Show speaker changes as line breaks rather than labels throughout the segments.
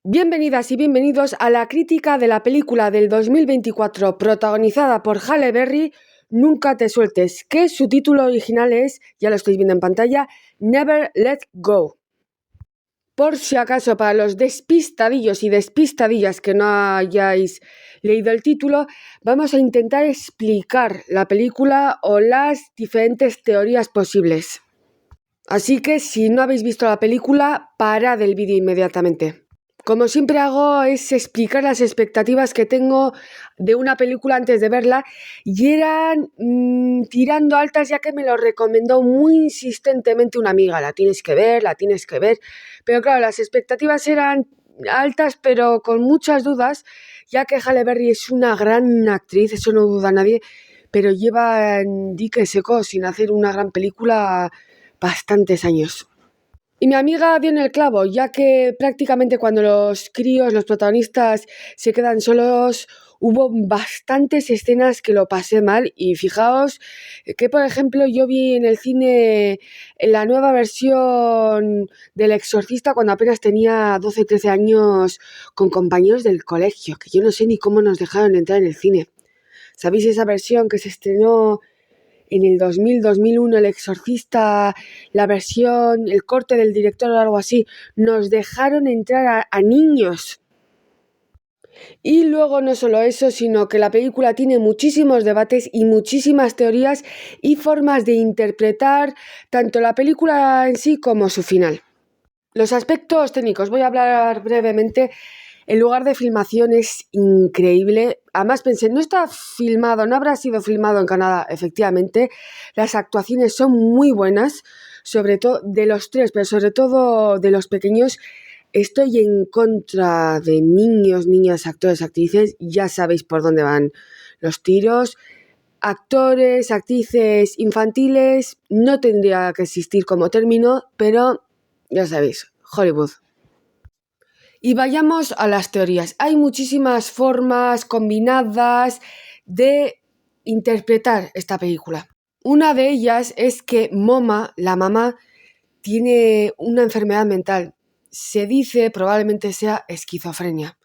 Bienvenidas y bienvenidos a la crítica de la película del 2024 protagonizada por Halle Berry, Nunca te sueltes, que su título original es, ya lo estáis viendo en pantalla, Never Let Go. Por si acaso, para los despistadillos y despistadillas que no hayáis leído el título, vamos a intentar explicar la película o las diferentes teorías posibles. Así que si no habéis visto la película, parad el vídeo inmediatamente. Como siempre hago es explicar las expectativas que tengo de una película antes de verla y eran tirando altas ya que me lo recomendó muy insistentemente una amiga. La tienes que ver. Pero claro, las expectativas eran altas pero con muchas dudas, ya que Halle Berry es una gran actriz, eso no duda nadie, pero lleva en dique seco sin hacer una gran película bastantes años. Y mi amiga dio en el clavo, ya que prácticamente cuando los protagonistas, se quedan solos, hubo bastantes escenas que lo pasé mal. Y fijaos que, por ejemplo, yo vi en el cine la nueva versión del Exorcista cuando apenas tenía 12 o 13 años con compañeros del colegio, que yo no sé ni cómo nos dejaron entrar en el cine. ¿Sabéis esa versión que se estrenó en el 2000-2001, El Exorcista, la versión, el corte del director o algo así? Nos dejaron entrar a niños? Y luego no solo eso, sino que la película tiene muchísimos debates y muchísimas teorías y formas de interpretar tanto la película en sí como su final. Los aspectos técnicos, voy a hablar brevemente. El lugar de filmación es increíble. Además pensé, no habrá sido filmado en Canadá, efectivamente. Las actuaciones son muy buenas, sobre todo de los tres, pero sobre todo de los pequeños. Estoy en contra de niños, niñas, actores, actrices. Ya sabéis por dónde van los tiros. Actores, actrices infantiles no tendría que existir como término, pero ya sabéis, Hollywood. Y vayamos a las teorías. Hay muchísimas formas combinadas de interpretar esta película. Una de ellas es que Moma, la mamá, tiene una enfermedad mental. Se dice, probablemente sea esquizofrenia.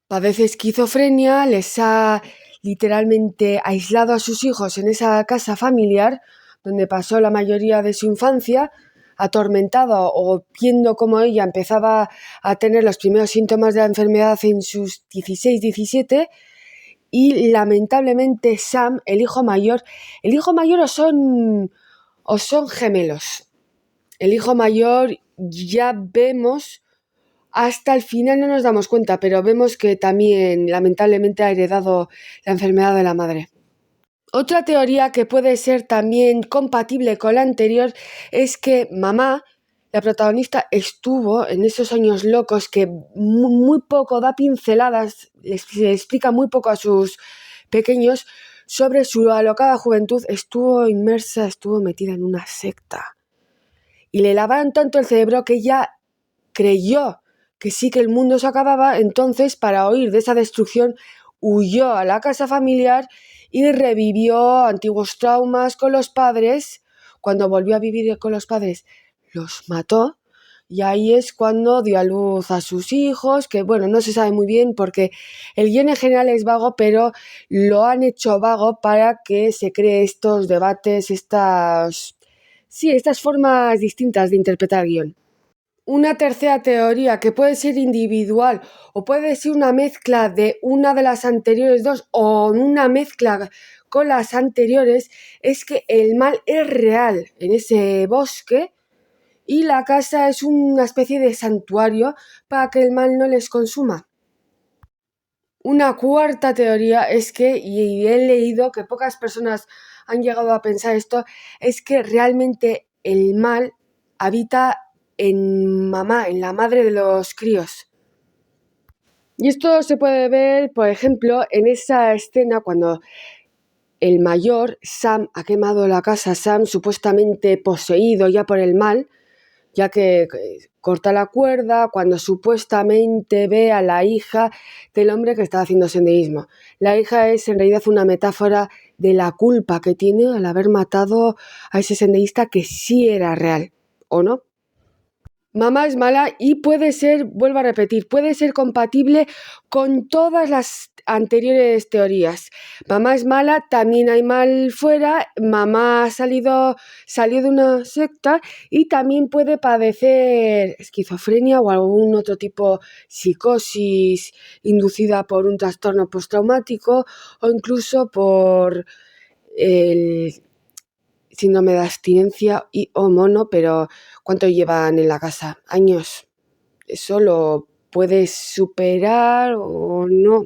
Padece esquizofrenia, les ha literalmente aislado a sus hijos en esa casa familiar donde pasó la mayoría de su infancia, atormentada o viendo cómo ella empezaba a tener los primeros síntomas de la enfermedad en sus 16, 17, y lamentablemente Sam, el hijo mayor o son gemelos. El hijo mayor ya vemos, hasta el final no nos damos cuenta, pero vemos que también lamentablemente ha heredado la enfermedad de la madre. Otra teoría que puede ser también compatible con la anterior es que mamá, la protagonista, estuvo en esos años locos que muy poco da pinceladas, les explica muy poco a sus pequeños sobre su alocada juventud. Estuvo metida en una secta. Y le lavaron tanto el cerebro que ella creyó que sí, que el mundo se acababa. Entonces, para huir de esa destrucción, huyó a la casa familiar y revivió antiguos traumas con los padres. Cuando volvió a vivir con los padres, los mató. Y ahí es cuando dio a luz a sus hijos, que bueno, no se sabe muy bien porque el guión en general es vago, pero lo han hecho vago para que se cree estos debates, estas formas distintas de interpretar el guión. Una tercera teoría, que puede ser individual o puede ser una mezcla de una de las anteriores dos o una mezcla con las anteriores, es que el mal es real en ese bosque y la casa es una especie de santuario para que el mal no les consuma. Una cuarta teoría es que, y he leído que pocas personas han llegado a pensar esto, es que realmente el mal habita en mamá, en la madre de los críos. Y esto se puede ver, por ejemplo, en esa escena cuando el mayor, Sam, ha quemado la casa. Sam, supuestamente poseído ya por el mal, ya que corta la cuerda cuando supuestamente ve a la hija del hombre que está haciendo senderismo. La hija es en realidad una metáfora de la culpa que tiene al haber matado a ese senderista que sí era real, ¿o no? Mamá es mala y puede ser, vuelvo a repetir, puede ser compatible con todas las anteriores teorías. Mamá es mala, también hay mal fuera, mamá salió de una secta y también puede padecer esquizofrenia o algún otro tipo psicosis inducida por un trastorno postraumático o incluso por el síndrome de abstinencia o mono, pero ¿cuánto llevan en la casa? Años. ¿Eso lo puedes superar o no?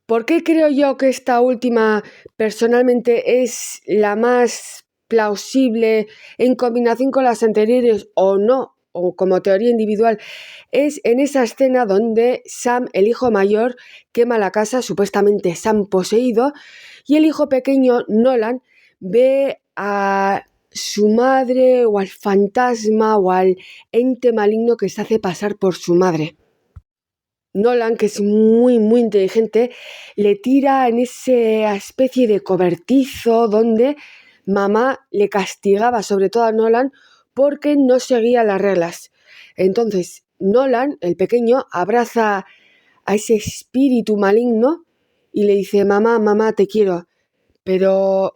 ¿Por qué creo yo que esta última personalmente es la más plausible en combinación con las anteriores o no? O como teoría individual, es en esa escena donde Sam, el hijo mayor, quema la casa, supuestamente Sam poseído, y el hijo pequeño, Nolan, ve a su madre o al fantasma o al ente maligno que se hace pasar por su madre. Nolan, que es muy, muy inteligente, le tira en esa especie de cobertizo donde mamá le castigaba, sobre todo a Nolan, porque no seguía las reglas. Entonces, Nolan, el pequeño, abraza a ese espíritu maligno y le dice, mamá, mamá, te quiero, pero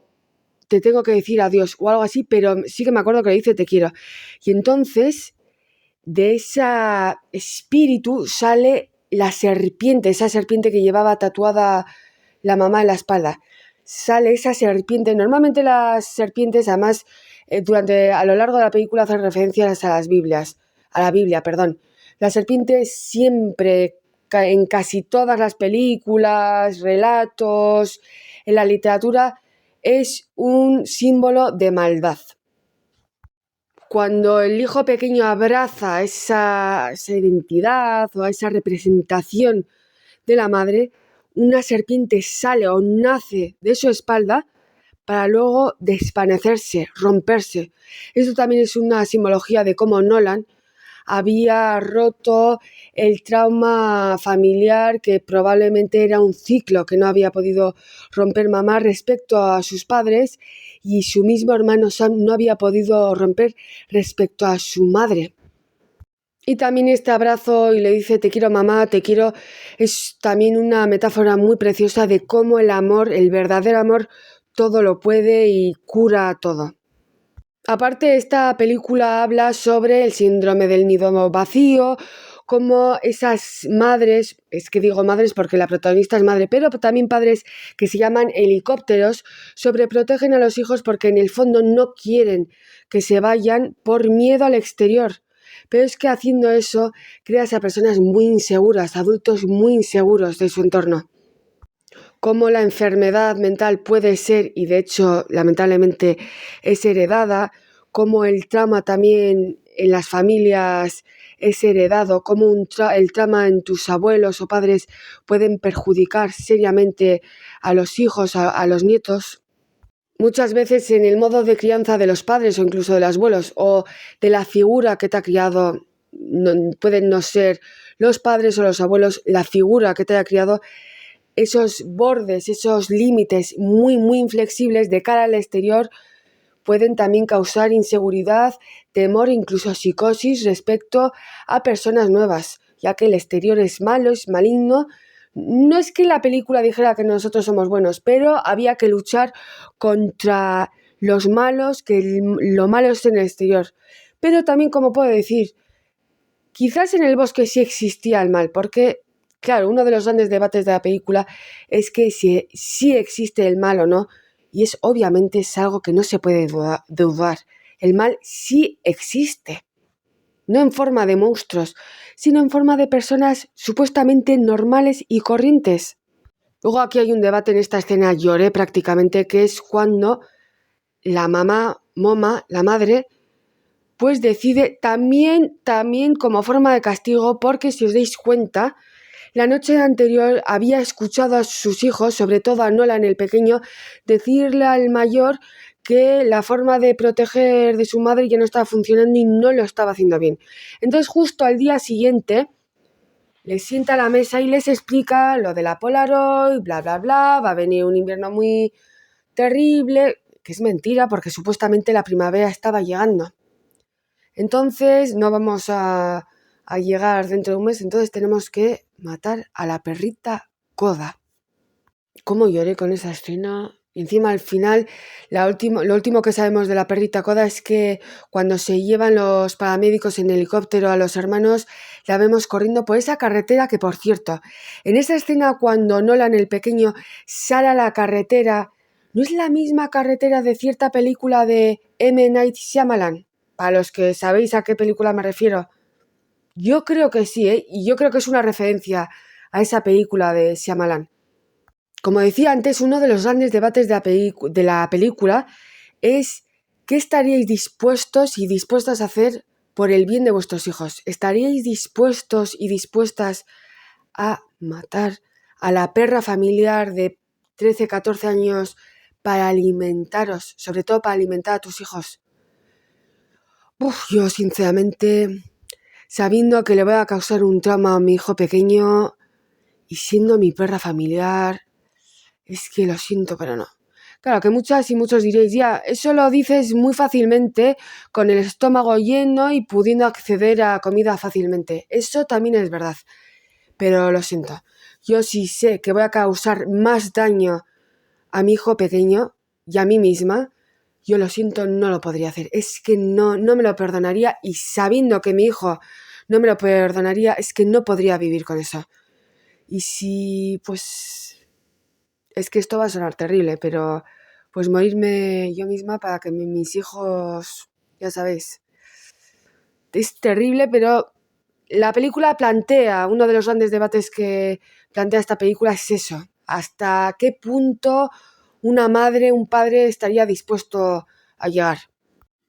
te tengo que decir adiós, o algo así, pero sí que me acuerdo que le dice te quiero. Y entonces, de ese espíritu sale la serpiente, esa serpiente que llevaba tatuada la mamá en la espalda. Sale esa serpiente. Normalmente las serpientes, además, a lo largo de la película hacen referencias a la Biblia, perdón. La serpiente siempre, en casi todas las películas, relatos, en la literatura, es un símbolo de maldad. Cuando el hijo pequeño abraza esa identidad o esa representación de la madre, una serpiente sale o nace de su espalda para luego desvanecerse, romperse. Eso también es una simbología de cómo Nolan había roto el trauma familiar, que probablemente era un ciclo que no había podido romper mamá respecto a sus padres, y su mismo hermano Sam no había podido romper respecto a su madre. Y también este abrazo y le dice te quiero mamá, te quiero, es también una metáfora muy preciosa de cómo el amor, el verdadero amor, todo lo puede y cura todo. Aparte, esta película habla sobre el síndrome del nido vacío, como esas madres, es que digo madres porque la protagonista es madre, pero también padres que se llaman helicópteros, sobreprotegen a los hijos porque en el fondo no quieren que se vayan por miedo al exterior. Pero es que haciendo eso creas a personas muy inseguras, adultos muy inseguros de su entorno. Cómo la enfermedad mental puede ser, y de hecho lamentablemente es heredada, cómo el trauma también en las familias es heredado, cómo el trauma en tus abuelos o padres pueden perjudicar seriamente a los hijos, a los nietos. Muchas veces en el modo de crianza de los padres o incluso de los abuelos o de la figura que te ha criado, pueden no ser los padres o los abuelos, la figura que te haya criado, esos bordes, esos límites muy, muy inflexibles de cara al exterior pueden también causar inseguridad, temor e incluso psicosis respecto a personas nuevas, ya que el exterior es malo, es maligno. No es que la película dijera que nosotros somos buenos, pero había que luchar contra los malos, que lo malo es en el exterior. Pero también, como puedo decir, quizás en el bosque sí existía el mal, porque claro, uno de los grandes debates de la película es que si existe el mal o no, y obviamente es algo que no se puede dudar. El mal sí existe, no en forma de monstruos, sino en forma de personas supuestamente normales y corrientes. Luego aquí hay un debate en esta escena, lloré prácticamente, que es cuando la Moma, la madre, pues decide también como forma de castigo, porque si os dais cuenta, la noche anterior había escuchado a sus hijos, sobre todo a Nolan el pequeño, decirle al mayor que la forma de proteger de su madre ya no estaba funcionando y no lo estaba haciendo bien. Entonces justo al día siguiente les sienta a la mesa y les explica lo de la Polaroid, bla, bla, bla, va a venir un invierno muy terrible, que es mentira porque supuestamente la primavera estaba llegando. Entonces no vamos a llegar dentro de un mes, entonces tenemos que matar a la perrita Koda. ¿Cómo lloré con esa escena? Y encima al final, lo último que sabemos de la perrita Koda es que cuando se llevan los paramédicos en helicóptero a los hermanos, la vemos corriendo por esa carretera que, por cierto, en esa escena cuando Nolan el pequeño sale a la carretera, ¿no es la misma carretera de cierta película de M. Night Shyamalan? Para los que sabéis a qué película me refiero. Yo creo que sí, ¿eh? Y yo creo que es una referencia a esa película de Shyamalan. Como decía antes, uno de los grandes debates de la película es ¿qué estaríais dispuestos y dispuestas a hacer por el bien de vuestros hijos? ¿Estaríais dispuestos y dispuestas a matar a la perra familiar de 13, 14 años para alimentaros, sobre todo para alimentar a tus hijos? Yo sinceramente, sabiendo que le voy a causar un trauma a mi hijo pequeño y siendo mi perra familiar, es que lo siento, pero no. Claro, que muchas y muchos diréis, ya, eso lo dices muy fácilmente, con el estómago lleno y pudiendo acceder a comida fácilmente. Eso también es verdad, pero lo siento. Yo sí sé que voy a causar más daño a mi hijo pequeño y a mí misma, yo lo siento, no lo podría hacer. Es que no me lo perdonaría y sabiendo que mi hijo no me lo perdonaría, es que no podría vivir con eso. Y si, pues... Es que esto va a sonar terrible, pero pues morirme yo misma para que mis hijos, ya sabéis. Es terrible, pero la película plantea, uno de los grandes debates que plantea esta película es eso. ¿Hasta qué punto una madre, un padre estaría dispuesto a llegar?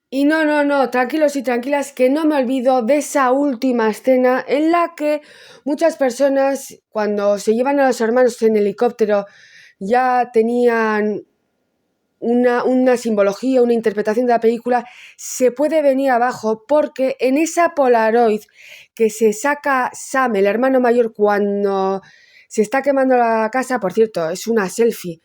Y no, tranquilos y tranquilas, que no me olvido de esa última escena en la que muchas personas, cuando se llevan a los hermanos en helicóptero, ya tenían una simbología, una interpretación de la película, se puede venir abajo porque en esa Polaroid que se saca Sam, el hermano mayor, cuando se está quemando la casa, por cierto, es una selfie,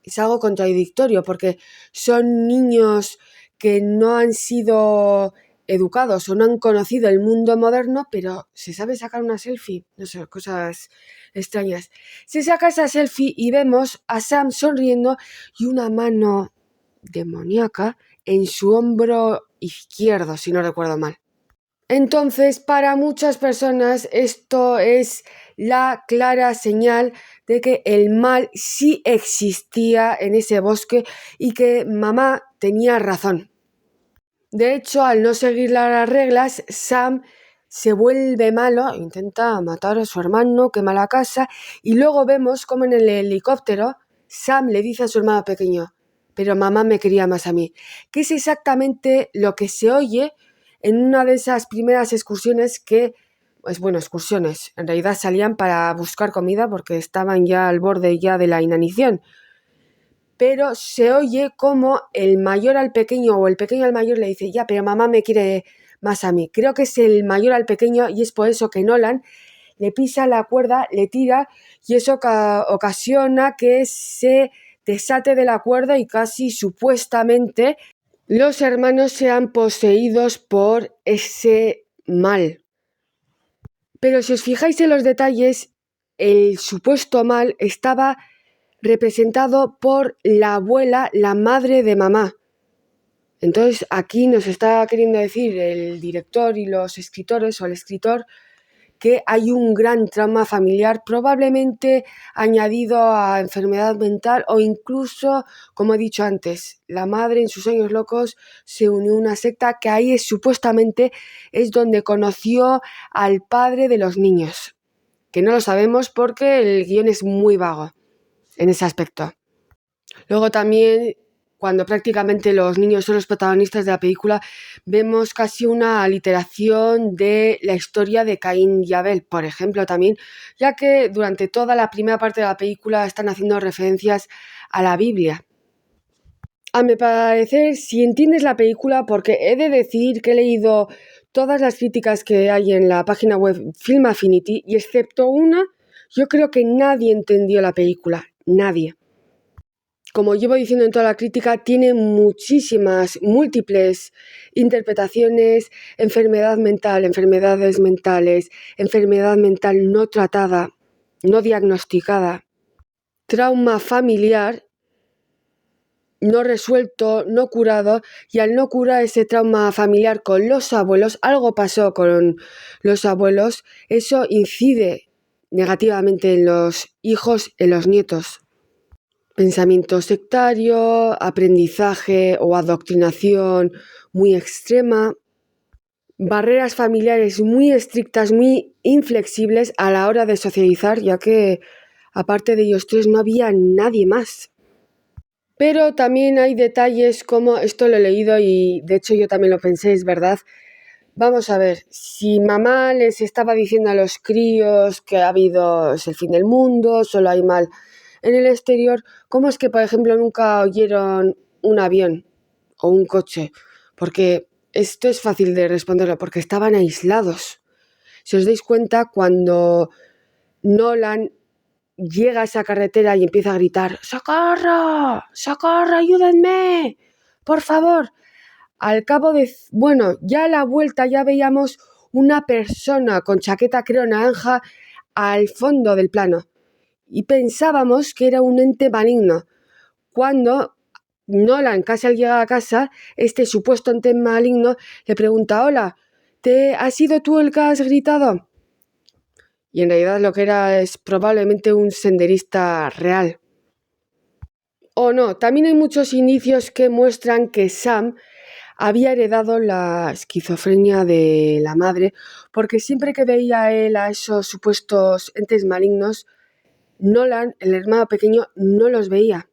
es algo contradictorio porque son niños que no han sido educados o no han conocido el mundo moderno, pero se sabe sacar una selfie, no sé, cosas extrañas. Se saca esa selfie y vemos a Sam sonriendo y una mano demoníaca en su hombro izquierdo, si no recuerdo mal. Entonces, para muchas personas esto es la clara señal de que el mal sí existía en ese bosque y que mamá tenía razón. De hecho, al no seguir las reglas, Sam se vuelve malo, intenta matar a su hermano, quema la casa y luego vemos como en el helicóptero Sam le dice a su hermano pequeño, pero mamá me quería más a mí, que es exactamente lo que se oye en una de esas primeras excursiones que, pues bueno, excursiones, en realidad salían para buscar comida porque estaban ya al borde ya de la inanición. Pero se oye como el mayor al pequeño o el pequeño al mayor le dice, ya, pero mamá me quiere más a mí. Creo que es el mayor al pequeño y es por eso que Nolan le pisa la cuerda, le tira y eso ocasiona que se desate de la cuerda y casi supuestamente los hermanos sean poseídos por ese mal. Pero si os fijáis en los detalles, el supuesto mal estaba representado por la abuela, la madre de mamá. Entonces aquí nos está queriendo decir el director y los escritores o el escritor que hay un gran trauma familiar probablemente añadido a enfermedad mental o incluso, como he dicho antes, la madre en sus años locos se unió a una secta que ahí supuestamente es donde conoció al padre de los niños, que no lo sabemos porque el guión es muy vago en ese aspecto. Luego también, cuando prácticamente los niños son los protagonistas de la película, vemos casi una aliteración de la historia de Caín y Abel, por ejemplo, también, ya que durante toda la primera parte de la película están haciendo referencias a la Biblia. A mi parecer, si entiendes la película, porque he de decir que he leído todas las críticas que hay en la página web Film Affinity, y excepto una, yo creo que nadie entendió la película, nadie. como llevo diciendo en toda la crítica, tiene muchísimas, múltiples interpretaciones: enfermedad mental, enfermedades mentales, enfermedad mental no tratada, no diagnosticada, trauma familiar no resuelto, no curado, y al no curar ese trauma familiar con los abuelos, algo pasó con los abuelos, eso incide negativamente en los hijos, en los nietos. Pensamiento sectario, aprendizaje o adoctrinación muy extrema, barreras familiares muy estrictas, muy inflexibles a la hora de socializar, ya que aparte de ellos tres no había nadie más. Pero también hay detalles como, esto lo he leído y de hecho yo también lo pensé, es verdad. Vamos a ver, si mamá les estaba diciendo a los críos que ha habido, es el fin del mundo, solo hay mal en el exterior, ¿cómo es que, por ejemplo, nunca oyeron un avión o un coche? Porque esto es fácil de responderlo, porque estaban aislados. Si os dais cuenta, cuando Nolan llega a esa carretera y empieza a gritar: ¡Socorro! ¡Socorro! ¡Ayúdenme! ¡Por favor! Al cabo de... Bueno, ya a la vuelta ya veíamos una persona con chaqueta creo naranja al fondo del plano y pensábamos que era un ente maligno. Cuando Nolan, casi al llegar a casa, este supuesto ente maligno le pregunta: «Hola, ¿has sido tú el que has gritado?». Y en realidad lo que era es probablemente un senderista real. O no, también hay muchos indicios que muestran que Sam había heredado la esquizofrenia de la madre, porque siempre que veía él a esos supuestos entes malignos, Nolan, el hermano pequeño, no los veía.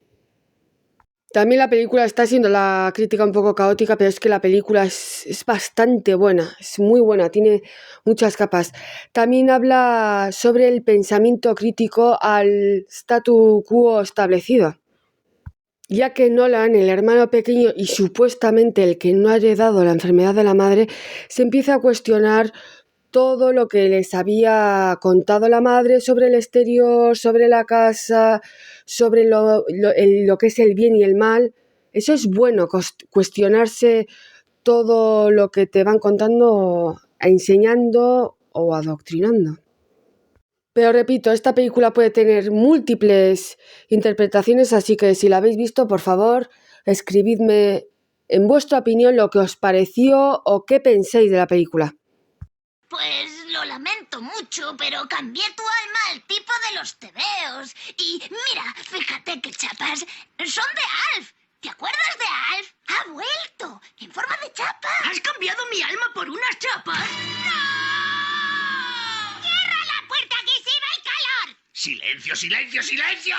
También la película está siendo la crítica un poco caótica, pero es que la película es bastante buena, es muy buena, tiene muchas capas. También habla sobre el pensamiento crítico al statu quo establecido, ya que Nolan, el hermano pequeño y supuestamente el que no ha heredado la enfermedad de la madre, se empieza a cuestionar todo lo que les había contado la madre sobre el exterior, sobre la casa, sobre lo que es el bien y el mal. Eso es bueno, cuestionarse todo lo que te van contando, enseñando o adoctrinando. Pero repito, esta película puede tener múltiples interpretaciones, así que si la habéis visto, por favor, escribidme en vuestra opinión lo que os pareció o qué pensáis de la película.
Pues lo lamento mucho, pero cambié tu alma al tipo de los tebeos. Y mira, fíjate que chapas son de Alf. ¿Te acuerdas de Alf? ¡Ha vuelto! ¡En forma de chapa!
¿Has cambiado mi alma por unas chapas?
¡No! ¡Cierra la puerta, que se va el calor!
¡Silencio, silencio, silencio!